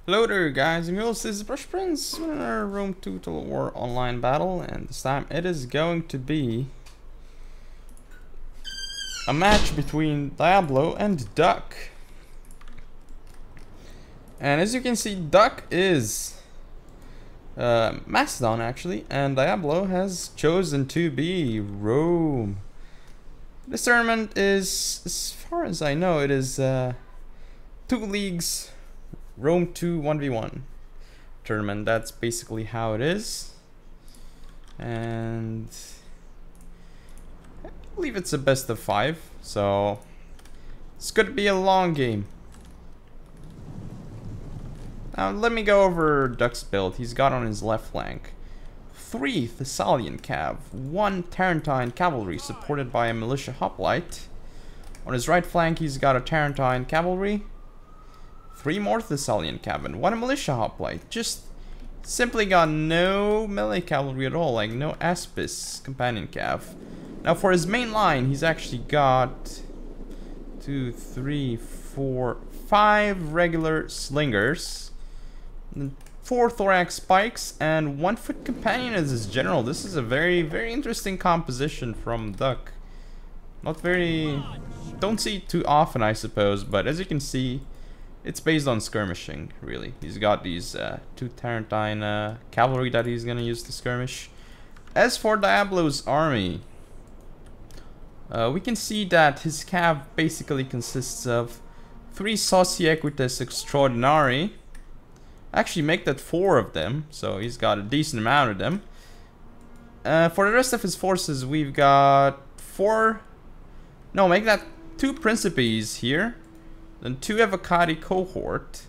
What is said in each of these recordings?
Hello there guys, and this is Brush Prince with another Rome 2 Total War online battle, and this time it is going to be a match between Diablo and Duck. And as you can see, Duck is Macedon actually, and Diablo has chosen to be Rome. This tournament is, as far as I know, it is 2 leagues Rome 2 1v1 tournament. That's basically how it is, and I believe it's a best of 5, so it's going to be a long game. Now let me go over Duck's build. He's got on his left flank 3 Thessalian Cav, 1 Tarentine Cavalry supported by a Militia Hoplite. On his right flank he's got a Tarentine Cavalry, 3 more Thessalian Cav, and 1 Militia Hoplite. Just simply got no melee cavalry at all, like no Aspis Companion Cav. Now for his main line, he's actually got 2, 3, 4, 5 regular slingers, 4 thorax spikes, and 1 foot companion as his general. This is a very, very interesting composition from Duck. Not very... don't see it too often, I suppose, but as you can see, it's based on skirmishing, really. He's got these 2 Tarentine cavalry that he's gonna use to skirmish. As for Diablo's army, we can see that his cav basically consists of 3 Sociequitas Extraordinari. Actually, make that 4 of them, so he's got a decent amount of them. For the rest of his forces, we've got 4... no, make that 2 Principes here. Then 2 Evocati cohort,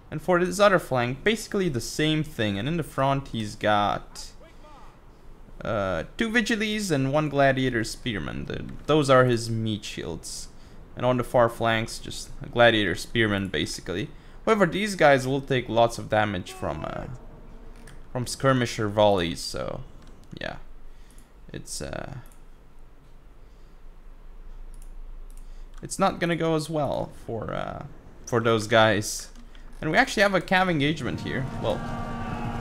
and for his other flank, basically the same thing. And in the front, he's got 2 Vigiles and 1 Gladiator Spearman. Those are his meat shields. And on the far flanks, just a Gladiator Spearman, basically. However, these guys will take lots of damage from skirmisher volleys. So, yeah, it's not gonna go as well for those guys. And we actually have a Cav engagement here. Well,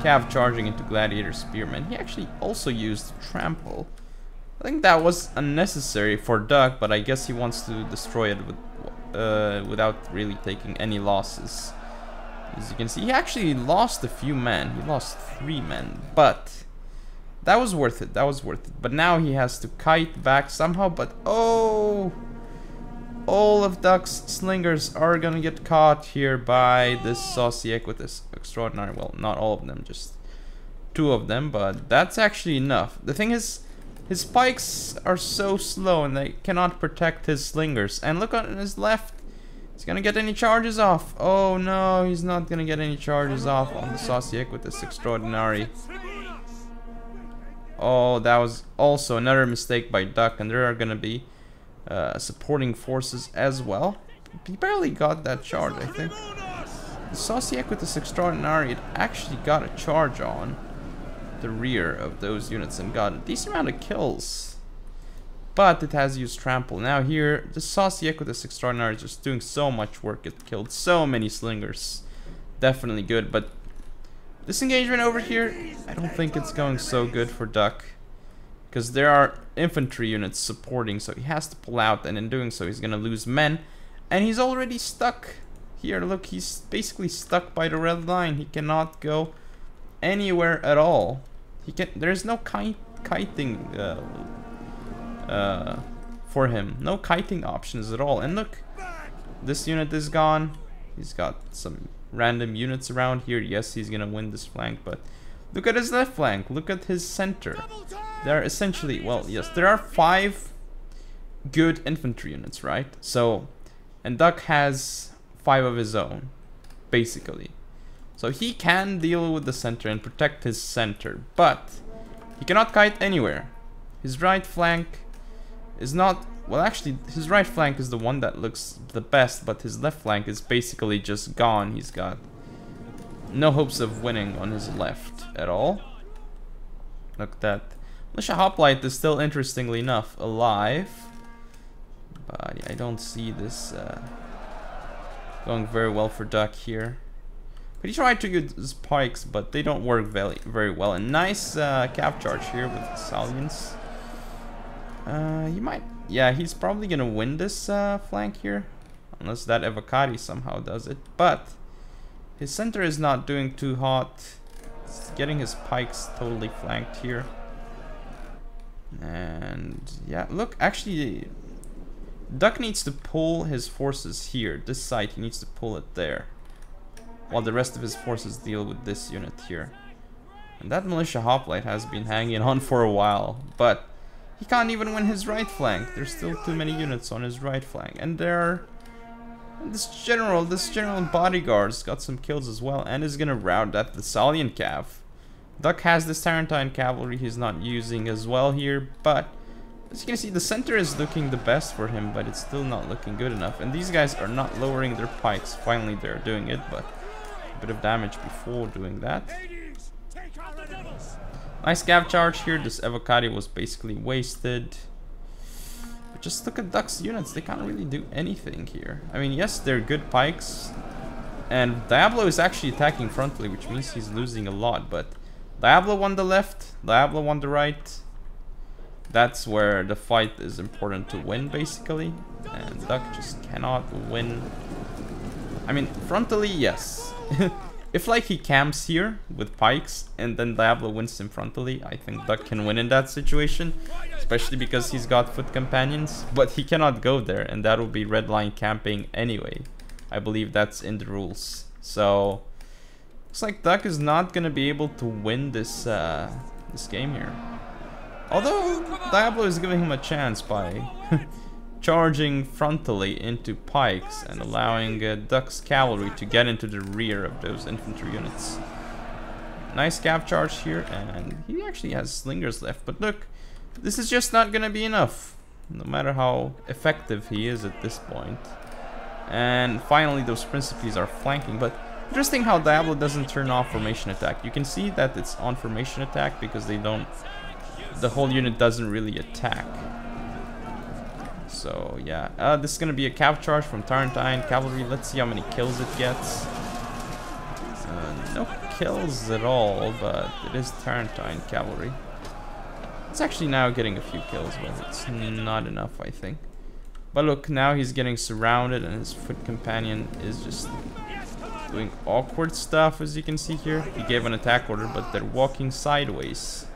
Cav charging into Gladiator Spearman. He actually also used Trample. I think that was unnecessary for Duck, but I guess he wants to destroy it without really taking any losses. As you can see, he actually lost a few men. He lost 3 men, but that was worth it. That was worth it. But now he has to kite back somehow. But oh, all of Duck's slingers are gonna get caught here by this Sociequitas Extraordinary. Well, not all of them, just 2 of them, but that's actually enough. The thing is, his spikes are so slow and they cannot protect his slingers. And look on his left, he's gonna get any charges off. Oh no, he's not gonna get any charges off on the Sociequitas Extraordinary. Oh, that was also another mistake by Duck, and there are gonna be supporting forces as well. He barely got that charge, I think. The Sociequitas Extraordinary, it actually got a charge on the rear of those units and got a decent amount of kills. But it has used Trample. Now here, the Sociequitas Extraordinary is just doing so much work. It killed so many slingers. Definitely good, but this engagement over here, I don't think it's going so good for Duck, because there are infantry units supporting, so he has to pull out, and in doing so he's gonna lose men, and he's already stuck here. Look, he's basically stuck by the red line. He cannot go anywhere at all. There's no kiting for him, no kiting options at all. And look, this unit is gone. He's got some random units around here. Yes, he's gonna win this flank, but look at his left flank, look at his center. There are essentially, well, yes, there are 5 good infantry units, right? So, and Duck has 5 of his own, basically. So he can deal with the center and protect his center, but he cannot kite anywhere. His right flank is not, well, actually, his right flank is the one that looks the best, but his left flank is basically just gone. He's got no hopes of winning on his left at all. Look at that. Militia Hoplite is still, interestingly enough, alive. But yeah, I don't see this going very well for Duck here. He tried to use pikes, but they don't work very well. A nice cap charge here with Thessalians. He might... Yeah, he's probably gonna win this flank here. Unless that Evocati somehow does it. But his center is not doing too hot. He's getting his pikes totally flanked here. And yeah, look, actually... Duck needs to pull his forces here. This side, he needs to pull it there. While the rest of his forces deal with this unit here. And that militia hoplite has been hanging on for a while. But he can't even win his right flank. There's still too many units on his right flank. And there are... This general bodyguard's got some kills as well. And is gonna rout that Thessalian cav. Duck has this Tarentine cavalry he's not using as well here. But as you can see, the center is looking the best for him. But it's still not looking good enough. And these guys are not lowering their pikes. Finally they're doing it, but... bit of damage before doing that. Nice cav charge here. This Evocati was basically wasted. But just look at Duck's units. They can't really do anything here. I mean, yes, they're good pikes. And Diablo is actually attacking frontally, which means he's losing a lot. But Diablo won the left. Diablo won the right. That's where the fight is important to win, basically. And Duck just cannot win. I mean, frontally, yes. If like he camps here with pikes and then Diablo wins him frontally, I think Duck can win in that situation, especially because he's got foot companions. But he cannot go there, and that will be red line camping anyway. I believe that's in the rules. So looks like Duck is not gonna be able to win this this game here. Although Diablo is giving him a chance by charging frontally into pikes and allowing Duck's cavalry to get into the rear of those infantry units. Nice cav charge here, and he actually has slingers left. But look, this is just not gonna be enough, no matter how effective he is at this point. And finally, those Principes are flanking. But interesting how Diablo doesn't turn off formation attack. You can see that it's on formation attack because they don't. The whole unit doesn't really attack. So yeah, this is gonna be a cav charge from Tarentine cavalry. Let's see how many kills it gets. No kills at all, but it is Tarentine cavalry. It's actually now getting a few kills, but it's not enough, I think. But look, now he's getting surrounded, and his foot companion is just doing awkward stuff, as you can see here. He gave an attack order, but they're walking sideways.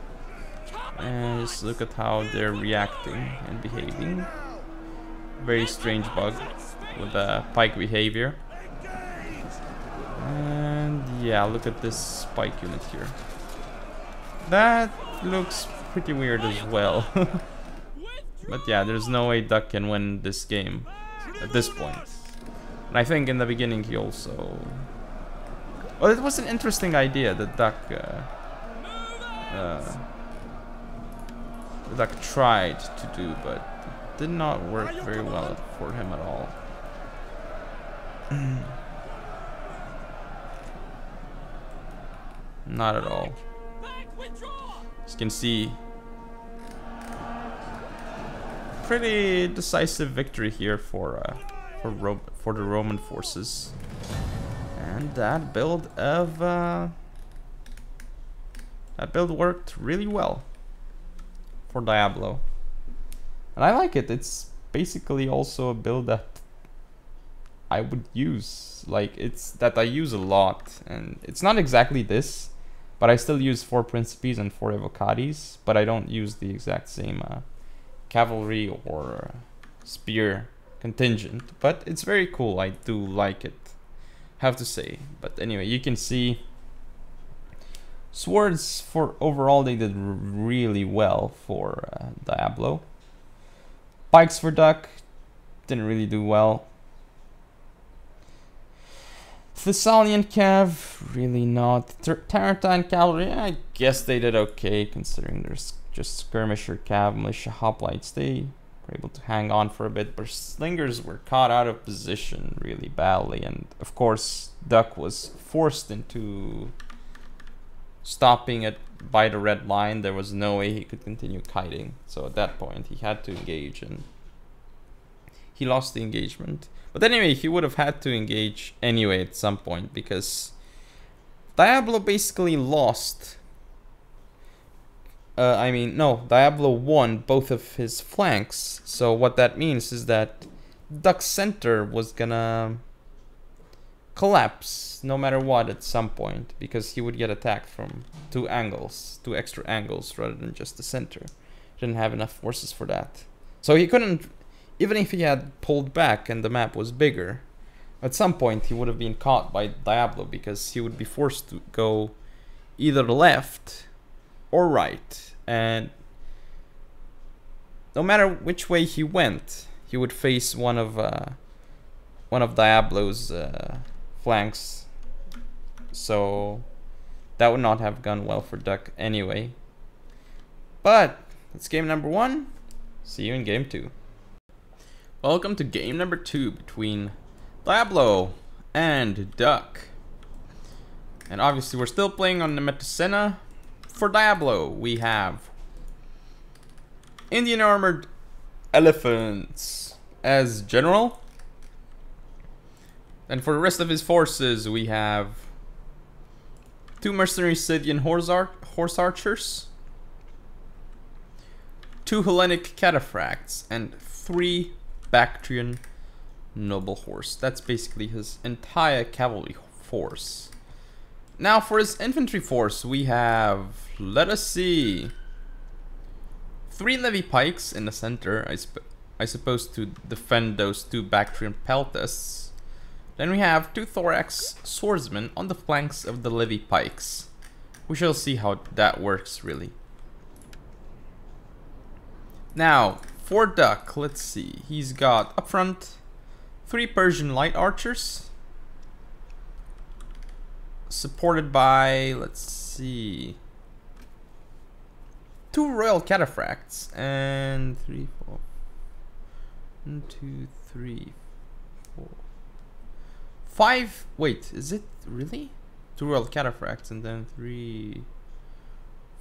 And just look at how they're reacting and behaving. Very strange bug with pike behavior. And yeah, look at this pike unit here. That looks pretty weird as well. But yeah, there's no way Duck can win this game at this point. And I think in the beginning he also... Well, it was an interesting idea that Duck tried to do, but it did not work very well for him at all. Not at all. As you can see, pretty decisive victory here for the Roman forces. And that build worked really well for Diablo. And I like it. It's basically also a build that I would use. Like, it's that I use a lot. And it's not exactly this, but I still use 4 Principes and 4 Evocatis, but I don't use the exact same cavalry or spear contingent. But it's very cool. I do like it, have to say. But anyway, you can see swords for overall they did really well for Diablo. Pikes for Duck didn't really do well. Thessalian Cav, really not. Tarentine Cavalry, I guess they did okay considering there's just skirmisher Cav, militia hoplites. They were able to hang on for a bit, but slingers were caught out of position really badly. And of course, Duck was forced into stopping it by the red line. There was no way he could continue kiting. So at that point, he had to engage, and he lost the engagement. But anyway, he would have had to engage anyway at some point, because Diablo basically lost. No, Diablo won both of his flanks. So what that means is that Duck's center was gonna collapse no matter what at some point, because he would get attacked from two extra angles rather than just the center. Didn't have enough forces for that. So he couldn't, even if he had pulled back and the map was bigger, at some point he would have been caught by Diablo, because he would be forced to go either left or right, and no matter which way he went, he would face one of Diablo's flanks. So that would not have gone well for Duck anyway. But that's game number 1. See you in game 2. Welcome to game number 2 between Diablo and Duck. And obviously we're still playing on the Metacena. For Diablo, we have Indian armored elephants as general. And for the rest of his forces, we have 2 mercenary Scythian horse archers, 2 Hellenic cataphracts, and 3 Bactrian noble horse. That's basically his entire cavalry force. Now for his infantry force, we have, let us see, 3 levy pikes in the center, I suppose to defend those 2 Bactrian peltasts. Then we have 2 thorax swordsmen on the flanks of the levy pikes. We shall see how that works really. Now for Duck, let's see, he's got up front 3 Persian light archers, supported by, let's see, 2 royal cataphracts and 3, 4, 1, 2, 3, 4, 5. Wait, is it really 2 royal cataphracts and then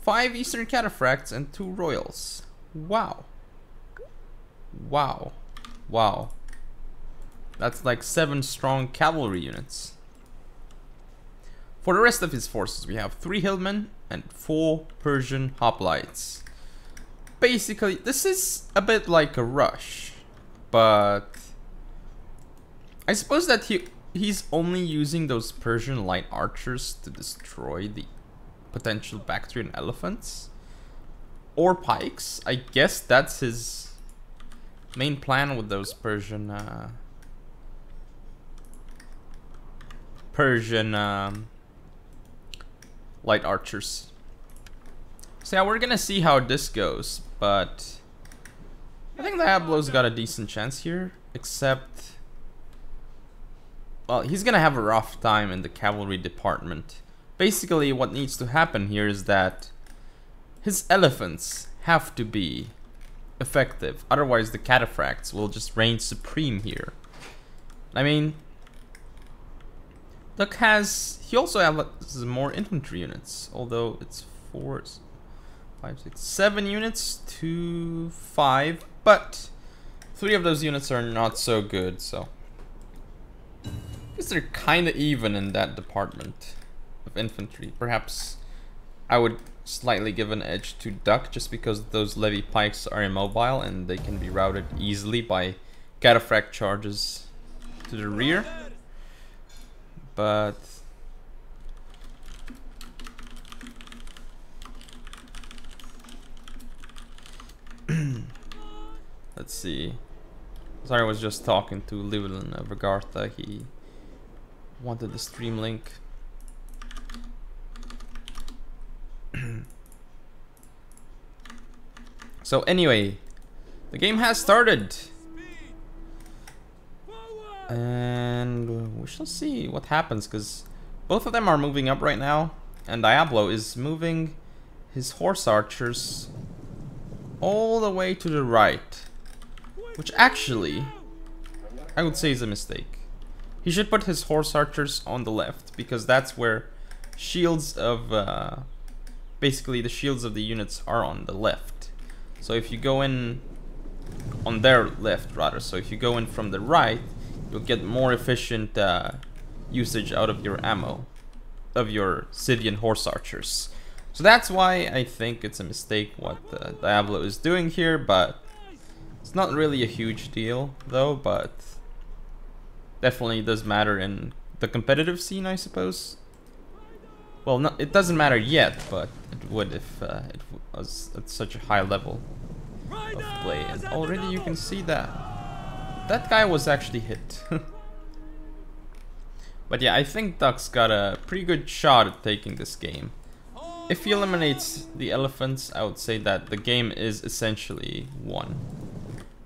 5 eastern cataphracts and 2 royals? Wow. Wow. Wow. That's like 7 strong cavalry units. For the rest of his forces, we have 3 hillmen and 4 Persian hoplites. Basically, this is a bit like a rush, but I suppose that he's only using those Persian light archers to destroy the potential Bactrian elephants or pikes. I guess that's his main plan with those Persian light archers. So yeah, we're gonna see how this goes, but I think Diablo's got a decent chance here, except, well, he's gonna have a rough time in the cavalry department. Basically, what needs to happen here is that his elephants have to be effective, otherwise the cataphracts will just reign supreme here. I mean, Duck he also has more infantry units, although it's 4, 5, 6, 7 units to 5, but 3 of those units are not so good, so I guess they're kinda even in that department of infantry. Perhaps I would slightly give an edge to Duck just because those levy pikes are immobile and they can be routed easily by cataphract charges to the rear. But let's see. Sorry, I was just talking to Llewellyn of Agartha. He wanted the stream link. So anyway, the game has started. And we shall see what happens, because both of them are moving up right now, and Diablo is moving his horse archers all the way to the right, which actually I would say is a mistake. He should put his horse archers on the left, because that's where shields of basically the shields of the units are on the left. So if you go in on their left rather, so if you go in from the right, you'll get more efficient usage out of your ammo. of your Scythian horse archers. So that's why I think it's a mistake what Diablo is doing here, but it's not really a huge deal though, but definitely does matter in the competitive scene, I suppose. Well, no, it doesn't matter yet, but it would if it was at such a high level of play. And already you can see that that guy was actually hit. But yeah, I think Duck's got a pretty good shot at taking this game. If he eliminates the elephants, I would say that the game is essentially won.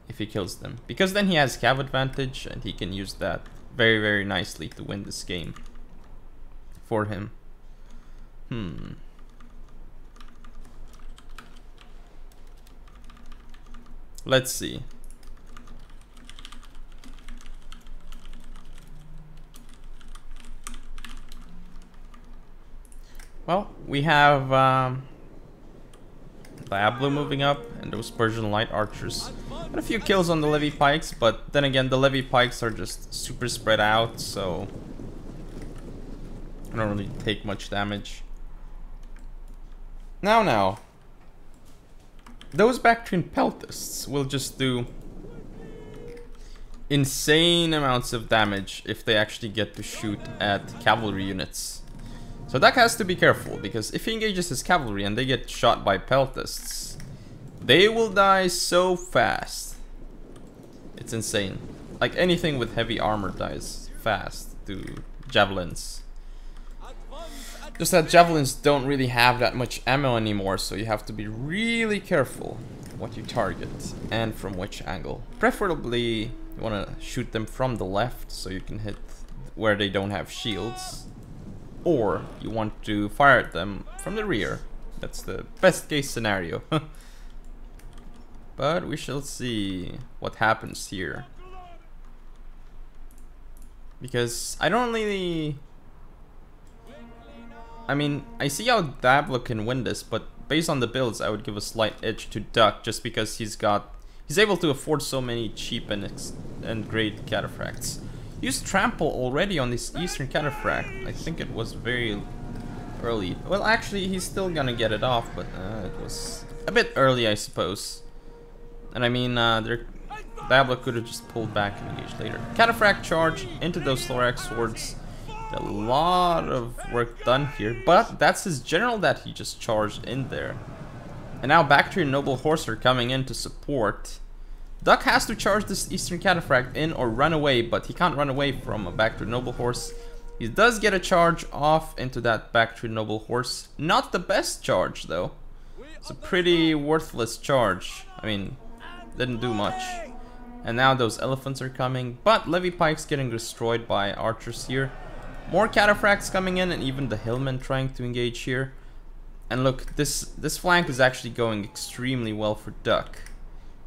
If he kills them. Because then he has cav advantage and he can use that very, very nicely to win this game for him. Let's see. Well, we have Diablo moving up and those Persian light archers. Got a few kills on the levy pikes, but then again the levy pikes are just super spread out, so I don't really take much damage. Now, those Bactrian peltists will just do insane amounts of damage if they actually get to shoot at cavalry units. So Duck has to be careful, because if he engages his cavalry and they get shot by peltists, they will die so fast. It's insane. Like anything with heavy armor dies fast to javelins. Just that javelins don't really have that much ammo anymore, so you have to be really careful what you target and from which angle. Preferably you want to shoot them from the left so you can hit where they don't have shields. Or you want to fire at them from the rear. That's the best case scenario. But we shall see what happens here. Because I don't really... I mean, I see how Diablo can win this, but based on the builds, I would give a slight edge to Duck just because he's able to afford so many cheap and great cataphracts. He used Trample already on this Eastern Cataphract. I think it was very early. Well, actually, he's still gonna get it off, but it was a bit early, I suppose. And I mean, Diablo could have just pulled back and engaged later. Cataphract charge into those thorax swords. A lot of work done here, but that's his general that he just charged in there. And now Bactrian Noble Horse are coming in to support. Duck has to charge this Eastern Cataphract in or run away, but he can't run away from a Bactrian Noble Horse. He does get a charge off into that Bactrian Noble Horse. Not the best charge though. It's a pretty worthless charge. I mean, didn't do much. And now those elephants are coming, but levy pikes getting destroyed by archers here. More cataphracts coming in, and even the hillmen trying to engage here. And look, this flank is actually going extremely well for Duck,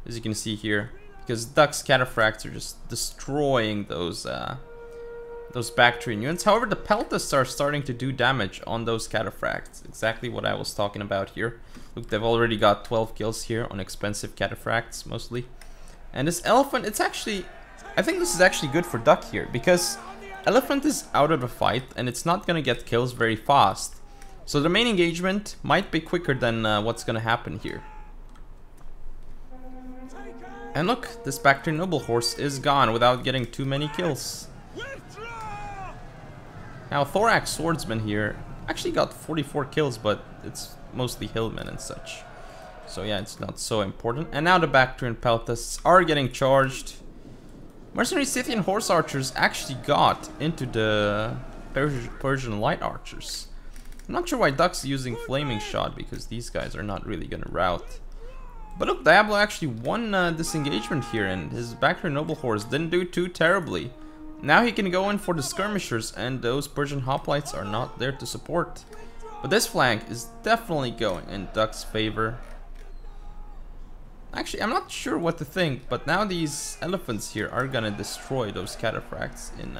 as you can see here, because Duck's cataphracts are just destroying those Bactrian units. However, the peltists are starting to do damage on those cataphracts. Exactly what I was talking about here. Look, they've already got 12 kills here on expensive cataphracts mostly. And this elephant, it's actually, I think this is actually good for Duck here, because Elephant is out of the fight and it's not gonna get kills very fast. So the main engagement might be quicker than what's gonna happen here. And look, this Bactrian Noble Horse is gone without getting too many kills. Now Thorax Swordsman here actually got 44 kills, but it's mostly hillmen and such. So yeah, it's not so important. And now the Bactrian Peltists are getting charged. Mercenary Scythian Horse Archers actually got into the Persian Light Archers. I'm not sure why Duck's using Flaming Shot, because these guys are not really gonna rout. But look, Diablo actually won this engagement here, and his Bactrian Noble Horse didn't do too terribly. Now he can go in for the skirmishers, and those Persian hoplites are not there to support. But this flank is definitely going in Duck's favor. Actually, I'm not sure what to think, but now these elephants here are gonna destroy those cataphracts in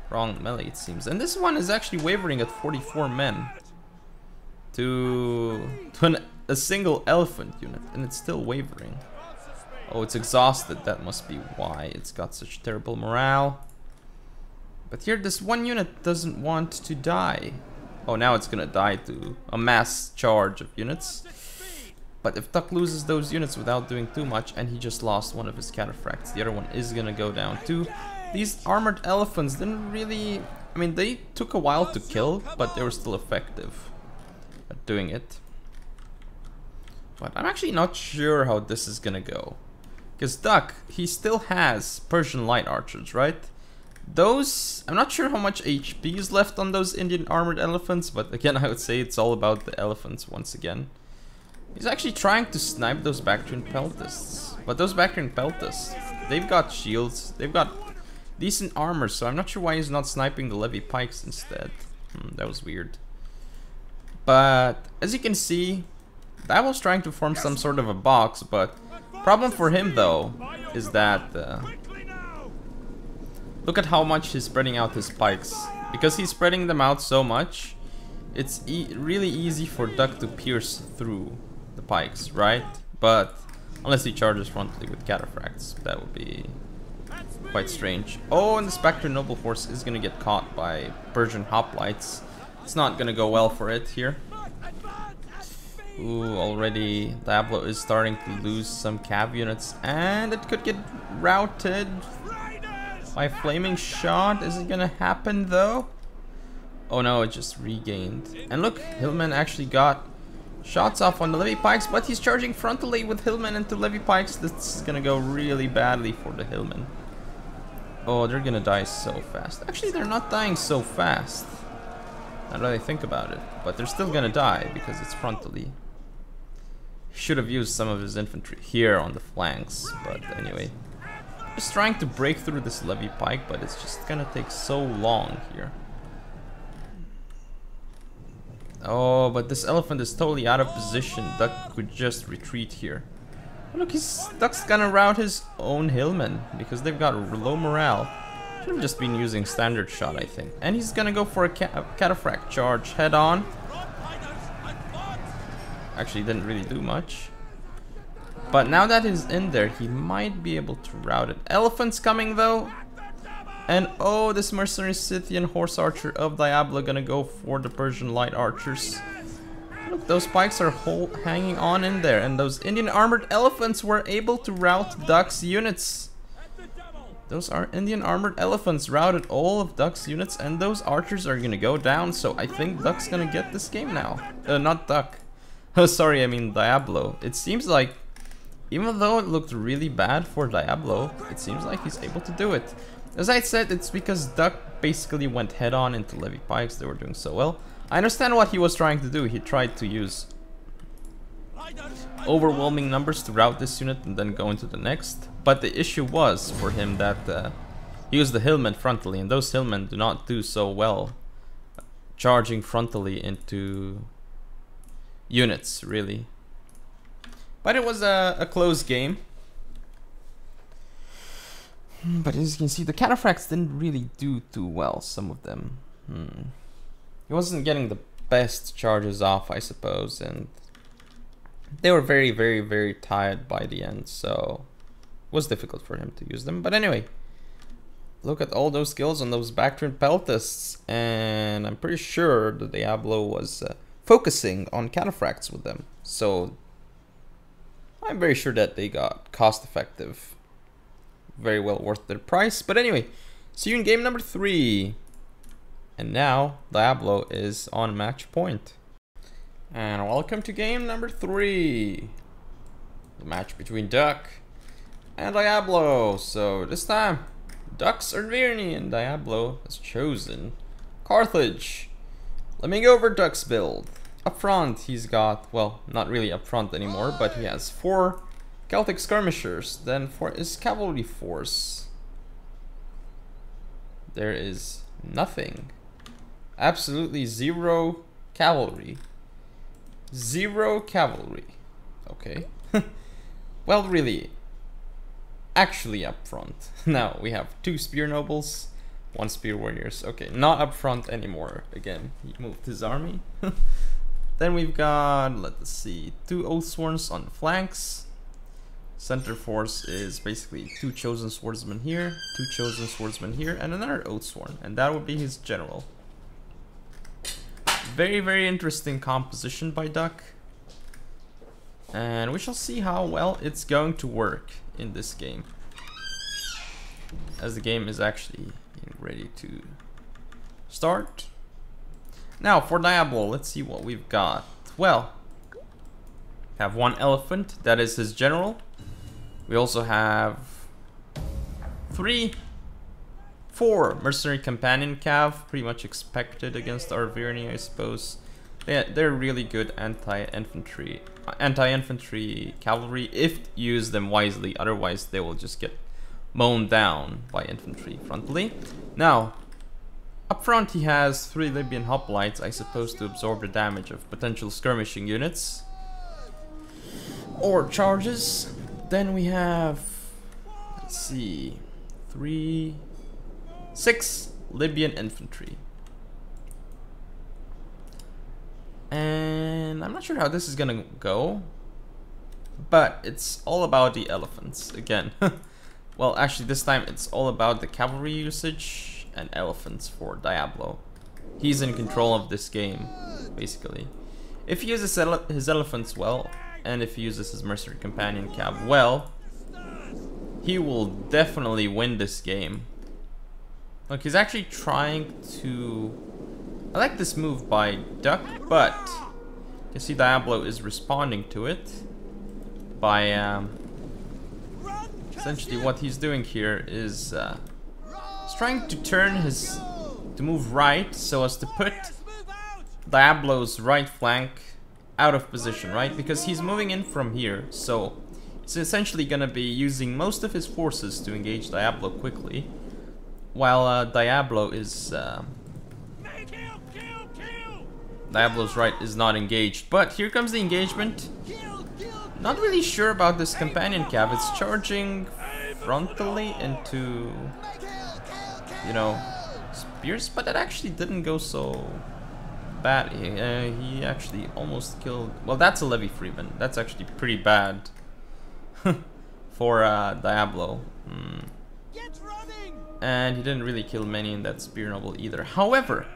wrong melee, it seems. And this one is actually wavering at 44 men to a single elephant unit, and it's still wavering. Oh, it's exhausted. That must be why it's got such terrible morale. But here, this one unit doesn't want to die. Oh, now it's gonna die to a mass charge of units. But if Duck loses those units without doing too much, and he just lost one of his cataphracts, the other one is gonna go down too. These armored elephants didn't really... I mean, they took a while to kill, but they were still effective at doing it. But I'm actually not sure how this is gonna go. Because Duck, he still has Persian light archers, right? Those, I'm not sure how much HP is left on those Indian armored elephants, but again, I would say it's all about the elephants once again. He's actually trying to snipe those Bactrian peltasts. But those Bactrian peltasts, they've got shields, they've got decent armor, so I'm not sure why he's not sniping the levy pikes instead. That was weird. But as you can see, Diablo's trying to form some sort of a box, but problem for him though is that look at how much he's spreading out his pikes. Because he's spreading them out so much, it's really easy for Duck to pierce through the pikes, right? But unless he charges frontally with cataphracts, that would be quite strange. Oh, and the Spectre Noble Horse is gonna get caught by Persian hoplites. It's not gonna go well for it here. Ooh, already Diablo is starting to lose some cav units, and it could get routed by flaming shot. Is it gonna happen though? Oh no, it just regained. And look, Hillman actually got shots off on the levy pikes, but he's charging frontally with Hillman into levy pikes. This is gonna go really badly for the Hillman. Oh, they're gonna die so fast. Actually, they're not dying so fast, now that I think about it, but they're still gonna die because it's frontally. Should have used some of his infantry here on the flanks, but anyway. Just trying to break through this levy pike, but it's just gonna take so long here. Oh, but this elephant is totally out of position. Duck could just retreat here. Look, Duck's gonna rout his own Hillman because they've got low morale. Should have just been using standard shot, I think. And he's gonna go for a cataphract charge head on. Actually, didn't really do much. But now that he's in there, he might be able to rout it. Elephant's coming though. And oh, this mercenary Scythian horse archer of Diablo gonna go for the Persian light archers. Look, those pikes are hanging on in there, and those Indian armored elephants were able to rout Duck's units. Those are Indian armored elephants routed all of Duck's units, and those archers are gonna go down, so I think Duck's gonna get this game now. Not Duck. Oh, sorry, I mean Diablo. It seems like, even though it looked really bad for Diablo, it seems like he's able to do it. As I said, it's because Duck basically went head on into levy pikes. They were doing so well. I understand what he was trying to do. He tried to use overwhelming numbers to rout this unit and then go into the next. But the issue was for him that he used the Hillmen frontally, and those Hillmen do not do so well charging frontally into units, really. But it was a close game. But as you can see, the cataphracts didn't really do too well, some of them. He wasn't getting the best charges off, I suppose, and they were very, very, very tired by the end, so it was difficult for him to use them. But anyway, look at all those skills on those Bactrian peltasts, and I'm pretty sure the Diablo was focusing on cataphracts with them, so I'm very sure that they got cost effective. Very well worth their price. But anyway, see you in game number 3. And now Diablo is on match point. And welcome to game number 3. The match between Duck and Diablo. So this time, Duck's Arverni and Diablo has chosen Carthage. Let me go over Duck's build. Up front, he's got, well, not really up front anymore, but he has 4 Celtic skirmishers. Then for his cavalry force, there is nothing. Absolutely 0 cavalry. 0 cavalry. Okay. Well, really, actually up front. Now we have 2 spear nobles, 1 spear warriors. Okay, not up front anymore. Again, he moved his army. Then we've got, let's see, 2 Oathsworns on the flanks, Center force is basically 2 chosen swordsmen here, 2 chosen swordsmen here, and another Oathsworn, and that would be his general. Very, very interesting composition by Duck. And we shall see how well it's going to work in this game, as the game is actually ready to start. Now for Diablo, let's see what we've got. Well, have 1 elephant, that is his general. We also have 4 mercenary companion cav, pretty much expected against Arverni, I suppose. They're really good anti-infantry cavalry if you use them wisely, otherwise they will just get mown down by infantry frontally. Now, up front he has 3 Libyan hoplites, I suppose, to absorb the damage of potential skirmishing units or charges. Then we have, let's see, 6 Libyan infantry. And I'm not sure how this is gonna go, but it's all about the elephants again. Well, actually this time it's all about the cavalry usage and elephants for Diablo. He's in control of this game, basically. If he uses his elephants well, and if he uses his mercenary companion cav well, he will definitely win this game. Look, he's actually trying to... I like this move by Duck, but you see Diablo is responding to it by essentially what he's doing here is he's trying to turn to move right so as to put Diablo's right flank out of position, right? Because he's moving in from here, so he's essentially gonna be using most of his forces to engage Diablo quickly, while Diablo is Diablo's right is not engaged. But here comes the engagement. Not really sure about this companion cav. It's charging frontally into, you know, spears, but it actually didn't go so bad. He actually almost killed... Well, that's a Levy Freeman. That's actually pretty bad for Diablo. And he didn't really kill many in that spear noble either. However,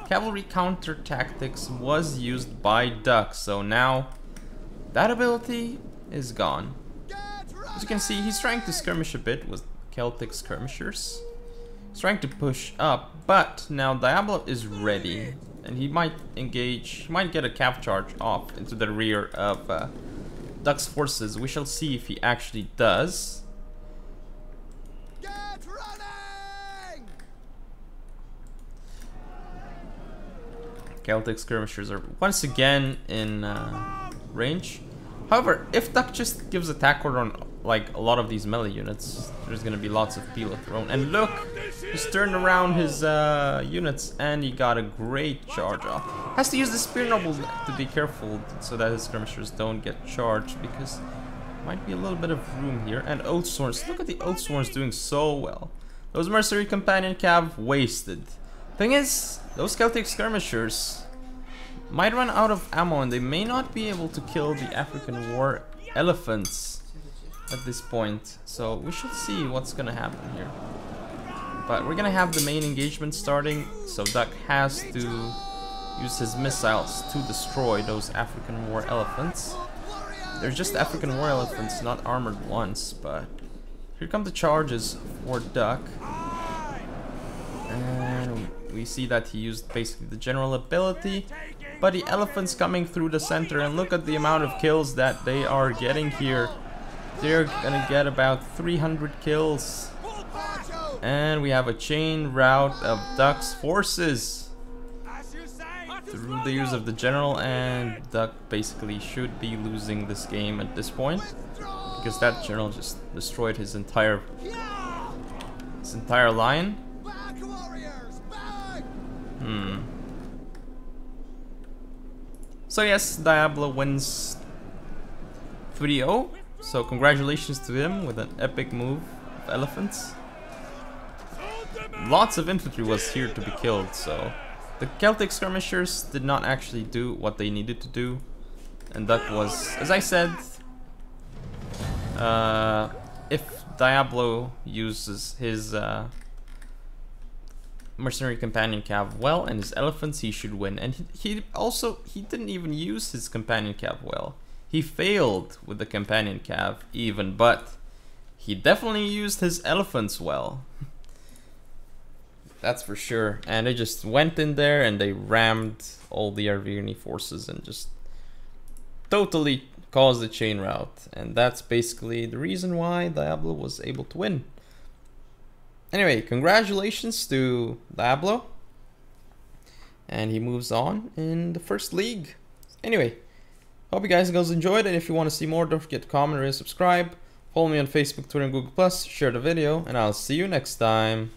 cavalry counter tactics was used by Duck, so now that ability is gone. As you can see, he's trying to skirmish a bit with Celtic skirmishers. He's trying to push up, but now Diablo is ready, and he might engage. He might get a cav charge off into the rear of Duck's forces. We shall see if he actually does. Celtic skirmishers are once again in range. However, if Duck just gives attack order on like a lot of these melee units, there's gonna be lots of pila thrown. And look, he's turned around his units and he got a great charge off. Has to use the spear noble to be careful so that his skirmishers don't get charged, because there might be a little bit of room here. And Oathsworns, look at the Oathsworns doing so well. Those mercenary companion cav wasted. Thing is, those Celtic skirmishers might run out of ammo and they may not be able to kill the African war elephants at this point. So we should see what's gonna happen here. But we're gonna have the main engagement starting, so Duck has to use his missiles to destroy those African war elephants. They're just African war elephants, not armored ones, but here come the charges for Duck. And we see that he used basically the general ability, but the elephants coming through the center, and look at the amount of kills that they are getting here. They're gonna get about 300 kills. And we have a chain rout of Duck's forces through the use of the general, and Duck basically should be losing this game at this point, because that general just destroyed his entire line. So yes, Diablo wins 3-0. So congratulations to him with an epic move of elephants. Lots of infantry was here to be killed, so the Celtic skirmishers did not actually do what they needed to do. And Duck was, as I said, if Diablo uses his mercenary companion cav well and his elephants, he should win. And he didn't even use his companion cav well. He failed with the companion cav even, but he definitely used his elephants well. That's for sure. And they just went in there and they rammed all the Arverni forces and just totally caused the chain rout. And that's basically the reason why Diablo was able to win. Anyway, congratulations to Diablo. And he moves on in the first league. Anyway, hope you guys enjoyed, and if you want to see more, don't forget to comment, rate, subscribe. Follow me on Facebook, Twitter, and Google+, share the video, and I'll see you next time.